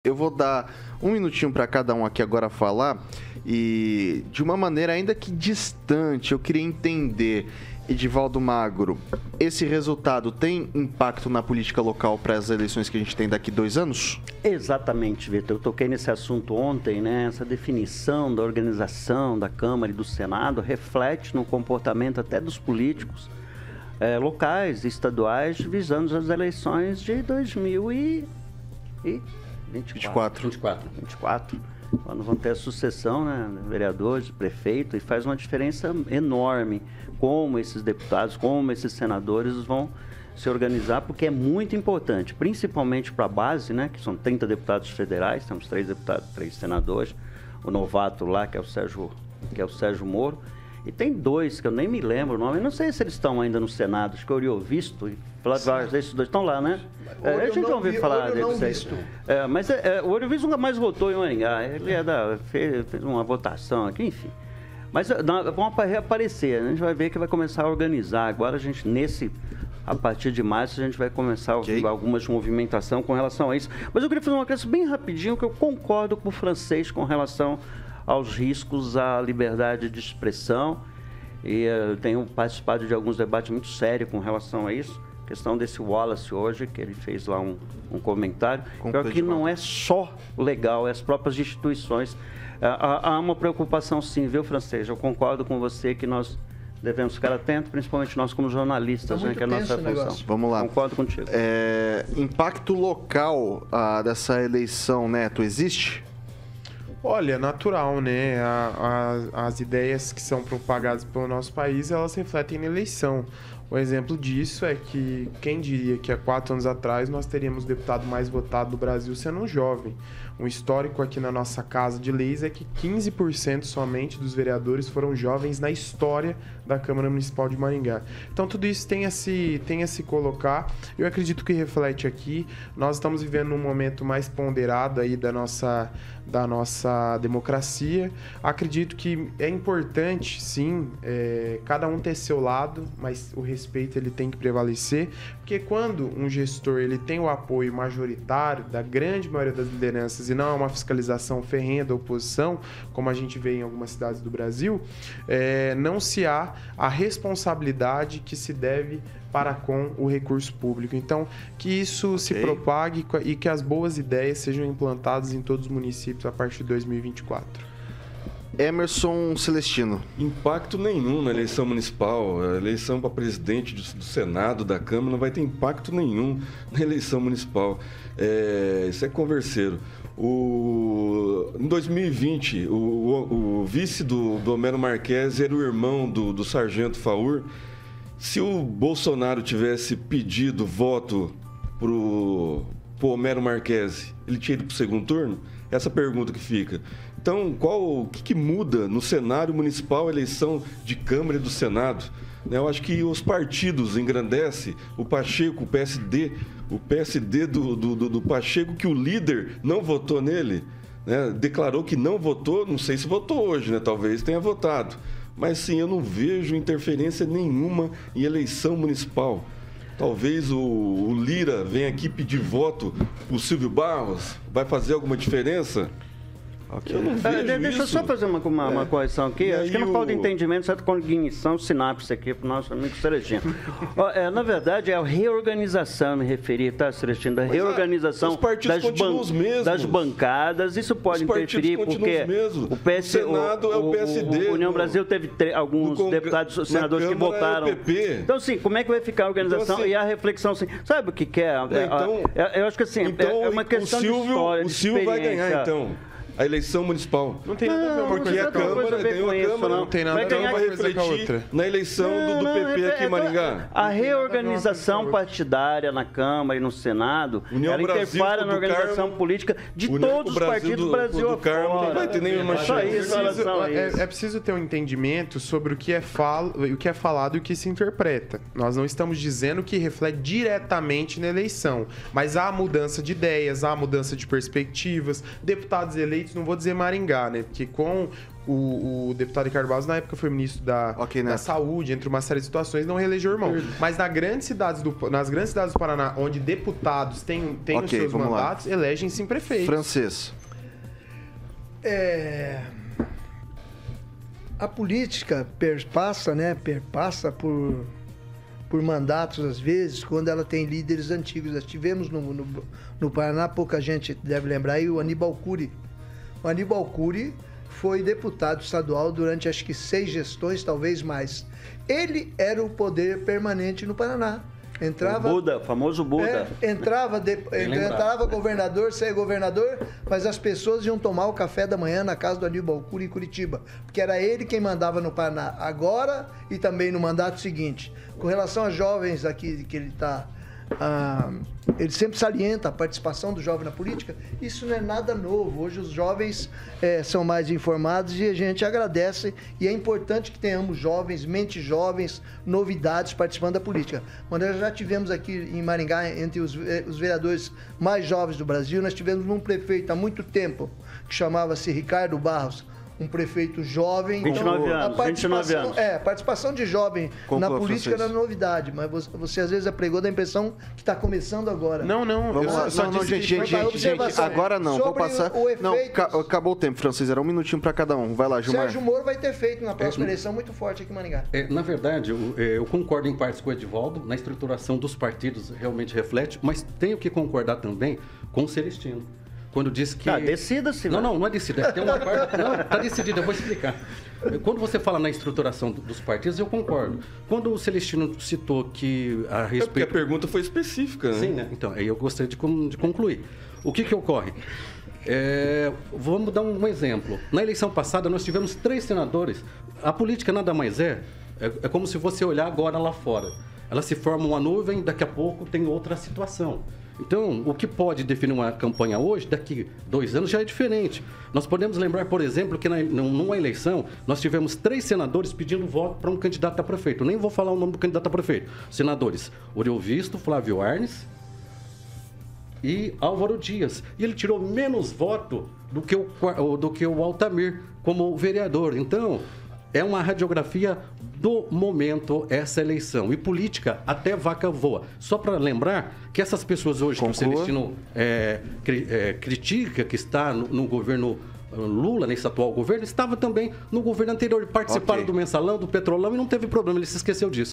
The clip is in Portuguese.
Eu vou dar um minutinho para cada um aqui agora falar e de uma maneira ainda que distante, eu queria entender, Edivaldo Magro, esse resultado tem impacto na política local para as eleições que a gente tem daqui 2 anos? Exatamente, Vitor. Eu toquei nesse assunto ontem, né? Essa definição da organização da Câmara e do Senado reflete no comportamento até dos políticos locais, estaduais, visando as eleições de 2024, quando vão ter a sucessão, né, de vereadores, de prefeito, e faz uma diferença enorme como esses deputados, como esses senadores vão se organizar, porque é muito importante, principalmente para a base, né, que são 30 deputados federais, temos 3 deputados, 3 senadores, o novato lá, que é o Sérgio Moro, e tem 2, que eu nem me lembro o nome, eu não sei se eles estão ainda no Senado, acho que o Oriovisto e Flávio, esses 2 estão lá, né? A gente já ouviu falar deles. Mas o Oriovisto nunca mais votou em Maringá, ele fez uma votação aqui, enfim. Mas vão reaparecer, a gente vai ver que vai começar a organizar. Agora a partir de março, a gente vai começar a ouvir algumas movimentação com relação a isso. Mas eu queria fazer uma questão bem rapidinho, que eu concordo com o Francês com relação aos riscos à liberdade de expressão. E eu tenho participado de alguns debates muito sérios com relação a isso. A questão desse Wallace hoje, que ele fez lá um comentário. Que não é só legal, é as próprias instituições. Há uma preocupação sim, viu, Francês? Eu concordo com você que nós devemos ficar atentos, principalmente nós como jornalistas, né, que é a nossa função. Vamos lá. Concordo contigo. Impacto local dessa eleição, Neto, existe? Olha, natural, né? As ideias que são propagadas pelo nosso país, elas refletem na eleição. Um exemplo disso é que quem diria que há 4 anos atrás nós teríamos o deputado mais votado do Brasil sendo um jovem. Um histórico aqui na nossa Casa de Leis é que 15% somente dos vereadores foram jovens na história da Câmara Municipal de Maringá. Então tudo isso tem a se colocar. Eu acredito que reflete aqui. Nós estamos vivendo um momento mais ponderado aí da nossa democracia. Acredito que é importante, sim, cada um ter seu lado, mas o respeito ele tem que prevalecer, porque quando um gestor ele tem o apoio majoritário da grande maioria das lideranças e não é uma fiscalização ferrenha da oposição, como a gente vê em algumas cidades do Brasil, não se há a responsabilidade que se deve para com o recurso público. Então, que isso se propague e que as boas ideias sejam implantadas em todos os municípios a partir de 2024. Emerson Celestino. Impacto nenhum na eleição municipal. A eleição para presidente do Senado, da Câmara, não vai ter impacto nenhum na eleição municipal. Isso é converseiro. Em 2020, o vice do Homero Marques era o irmão do Sargento Faur. Se o Bolsonaro tivesse pedido voto pro Homero Marques, ele tinha ido para o segundo turno? Essa pergunta que fica. Então, o que muda no cenário municipal a eleição de Câmara e do Senado? Eu acho que os partidos engrandecem o Pacheco, o PSD do Pacheco, que o líder não votou nele, né? Declarou que não votou, não sei se votou hoje, né? Talvez tenha votado. Mas sim, eu não vejo interferência nenhuma em eleição municipal. Talvez o Lira venha aqui pedir voto para o Silvio Barros. Vai fazer alguma diferença? Eu não vejo Deixa eu só fazer uma correção aqui. Acho que não falta entendimento, certa cognição, sinapse aqui para o nosso amigo Celestino. Na verdade, é a reorganização, me referi, tá, Celestino? Da reorganização das bancadas. Isso pode interferir, porque o Senado é o PSD. O União Brasil teve alguns deputados, senadores que votaram. Então, assim, como é que vai ficar a organização? Então, assim, e a reflexão, assim, sabe o que é? Eu acho que assim, é uma questão de história, o Silvio vai ganhar, então. A eleição municipal. Não tem nada a ver, porque a Câmara ganhou a Câmara. Não tem nada a ver, vai refletir na eleição do PP aqui em Maringá. A reorganização partidária na Câmara e no Senado, ela interfere na organização política de todos os partidos do Brasil afora. Não vai ter nenhuma chance. É preciso ter um entendimento sobre o que é falado e o que se interpreta. Nós não estamos dizendo que reflete diretamente na eleição, mas há mudança de ideias, há mudança de perspectivas, deputados eleitos, não vou dizer Maringá, né? Porque com O deputado Ricardo Barros, na época, foi ministro da Saúde, entre uma série de situações, não reelegeu o irmão. Mas nas grandes cidades do Paraná, onde deputados têm os seus mandatos, elegem sim prefeitos. Francês. A política perpassa por mandatos, às vezes, quando ela tem líderes antigos. Nós tivemos no Paraná, pouca gente deve lembrar, aí o Aníbal Cury. O Aníbal Cury foi deputado estadual durante, acho que 6 gestões, talvez mais. Ele era o poder permanente no Paraná. Entrava, o Buda, famoso Buda. Entrava governador, saía governador, mas as pessoas iam tomar o café da manhã na casa do Aníbal Cury em Curitiba, porque era ele quem mandava no Paraná agora e também no mandato seguinte. Com relação a jovens aqui que ele está... ele sempre salienta a participação do jovem na política. Isso não é nada novo. Hoje os jovens são mais informados e a gente agradece, e é importante que tenhamos jovens, mentes jovens, novidades participando da política. Quando nós já tivemos aqui em Maringá, entre os vereadores mais jovens do Brasil, nós tivemos um prefeito há muito tempo que chamava-se Ricardo Barros, um prefeito jovem. 29 anos. A participação de jovem na política era novidade, mas você às vezes apregou da impressão que está começando agora. Não. Gente, agora não. Vou passar. Não, acabou o tempo, Francês. Era 1 minutinho para cada um. Vai lá, Gilmar. Sérgio Moro vai ter feito na próxima eleição muito forte aqui em Maringá. Na verdade, eu concordo em partes com o Edivaldo. Na estruturação dos partidos realmente reflete, mas tenho que concordar também com o Celestino. Quando disse que... decida-se. Não é decida. Tem uma parte... Não, está decidida, eu vou explicar. Quando você fala na estruturação dos partidos, eu concordo. Quando o Celestino citou que a respeito... porque a pergunta foi específica, né? Sim, né? Então, aí eu gostaria de concluir. O que ocorre? Vamos dar um exemplo. Na eleição passada, nós tivemos 3 senadores. A política nada mais é como se você olhar agora lá fora. Ela se forma uma nuvem, daqui a pouco tem outra situação. Então, o que pode definir uma campanha hoje, daqui 2 anos, já é diferente. Nós podemos lembrar, por exemplo, que numa eleição, nós tivemos 3 senadores pedindo voto para um candidato a prefeito. Eu nem vou falar o nome do candidato a prefeito. Senadores Oriovisto, Flávio Arnes e Álvaro Dias. E ele tirou menos voto do que o Altamir como vereador. Então, é uma radiografia do momento essa eleição. E política, até vaca voa. Só para lembrar que essas pessoas hoje que o Celestino critica, que está no governo Lula, nesse atual governo, estava também no governo anterior. Participaram do Mensalão, do Petrolão e não teve problema, ele se esqueceu disso.